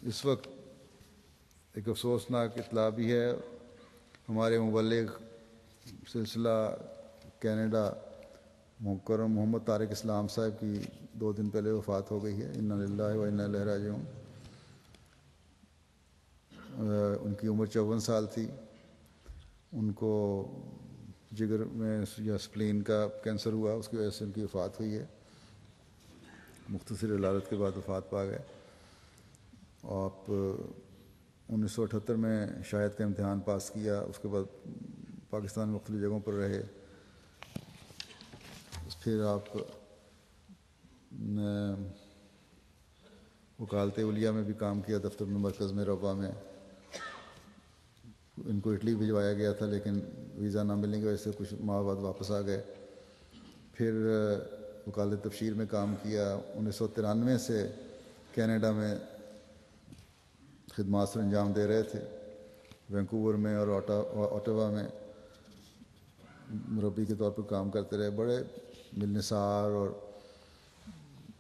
اس وقت ایک افسوسناک اطلاع بھی ہے، ہمارے مبلغ سلسلہ کینیڈا مکرم محمد طارق اسلام صاحب کی 2 دن پہلے وفات ہو گئی ہے، انا للہ و انا الیہ راجعون۔ ان کی عمر 54 سال تھی۔ ان کو جگر میں یا سپلین کا کینسر ہوا، اس کی وجہ سے ان کی وفات ہوئی ہے، مختصر علالت کے بعد وفات پا گئے۔ آپ 1978 میں شاہد کا امتحان پاس کیا، اس کے بعد پاکستان میں مختلف جگہوں پر رہے، پھر آپ وکالت اولیاء میں بھی کام کیا، دفتر میں مرکز میں ربا میں۔ ان کو اٹلی بھجوایا گیا تھا لیکن ویزا نہ ملنے کی وجہ سے کچھ ماہ بعد واپس آ گئے۔ پھر وکالت تبشیر میں کام کیا۔ 1993 سے کینیڈا میں خدمات سر انجام دے رہے تھے، وینکوور میں اور اوٹاوا میں مربی کے طور پر کام کرتے رہے۔ بڑے ملنسار اور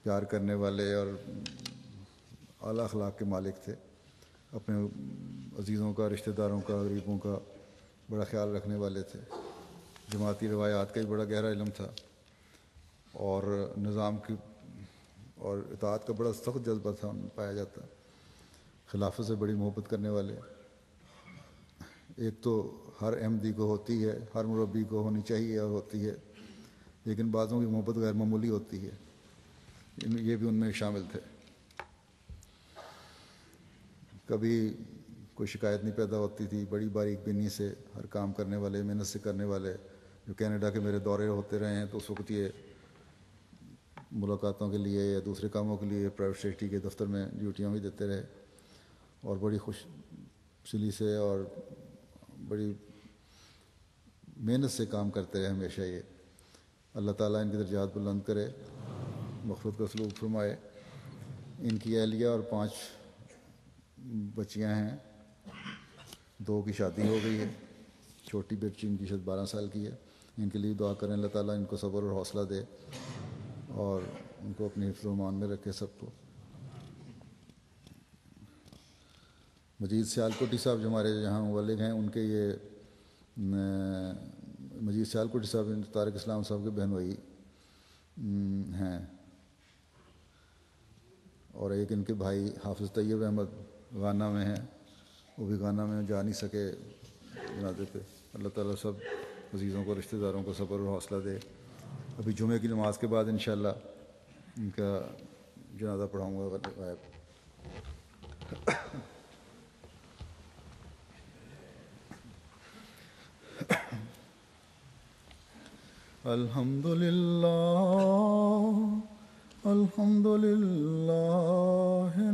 پیار کرنے والے اور اعلیٰ اخلاق کے مالک تھے، اپنے عزیزوں کا، رشتہ داروں کا، غریبوں کا بڑا خیال رکھنے والے تھے۔ جماعتی روایات کا بھی بڑا گہرا علم تھا، اور نظام کی اور اطاعت کا بڑا سخت جذبہ تھا ان میں پایا جاتا۔ خلافت سے بڑی محبت کرنے والے۔ ایک تو ہر احمدی کو ہوتی ہے، ہر مربی کو ہونی چاہیے اور ہوتی ہے، لیکن بعضوں کی محبت غیر معمولی ہوتی ہے، یہ بھی ان میں شامل تھے۔ کبھی کوئی شکایت نہیں پیدا ہوتی تھی، بڑی باریک بینی سے ہر کام کرنے والے، محنت سے کرنے والے۔ جو کینیڈا کے میرے دورے ہوتے رہے ہیں تو اس وقت یہ ملاقاتوں کے لیے یا دوسرے کاموں کے لیے پرائیویٹ سیکٹری کے دفتر میں ڈیوٹیاں بھی دیتے رہے، اور بڑی خوش دلی سے اور بڑی محنت سے کام کرتے رہے ہمیشہ۔ یہ اللہ تعالیٰ ان کے درجات بلند کرے، مغفرت کا سلوک فرمائے۔ ان کی اہلیہ اور 5 بچیاں ہیں، 2 کی شادی ہو گئی ہے، چھوٹی بیٹی ان کی شاید 12 سال کی ہے۔ ان کے لیے دعا کریں، اللہ تعالیٰ ان کو صبر اور حوصلہ دے اور ان کو اپنی حفظ و امان میں رکھے سب کو۔ مجید سیالکوٹی صاحب جو ہمارے یہاں مبلغ ہیں، ان کے یہ مجید سیالکوٹی صاحب طارق اسلام صاحب کے بہن بھائی ہیں، اور ایک ان کے بھائی حافظ طیب احمد غانا میں ہیں، وہ بھی غانا میں جا نہیں سکے جنازے پہ۔ اللہ تعالیٰ سب عزیزوں کو، رشتہ داروں کو صبر اور حوصلہ دے۔ ابھی جمعے کی نماز کے بعد انشاءاللہ ان کا جنازہ پڑھاؤں گا غائب۔ الحمد للہ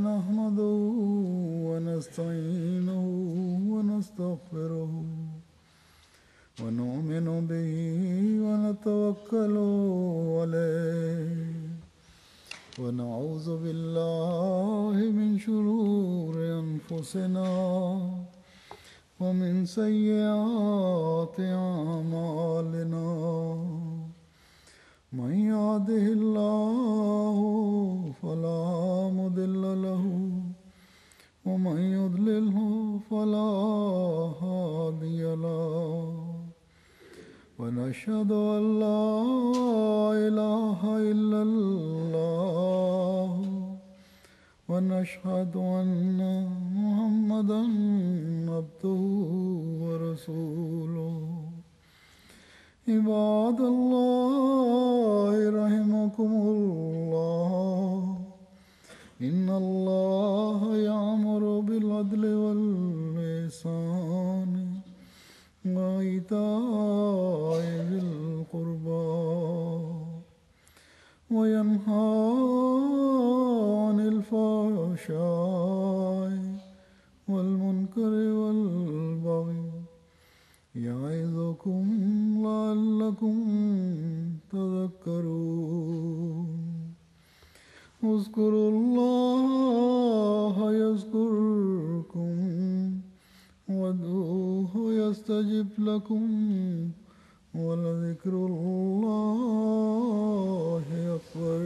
نحمده ونستعینه ونستغفره ونؤمن به ونتوکل علیہ ونعوذ باللہ من شرور انفسنا ومن سیئات اعمالنا من يهده الله فلا مضل له ومن يضلله فلا هادي له ونشهد أن لا إله إلا الله ونشهد أن محمدا عبده ورسوله عباد الله رحمكم الله إن الله يأمر بالعدل والإحسان وإيتاء ذي القربى وينهى عن الفحشاء والمنكر والبغي يعظكم لعلكم تذكرون اذكروا الله يذكركم وادعوه يستجب لكم ولذكر الله أكبر۔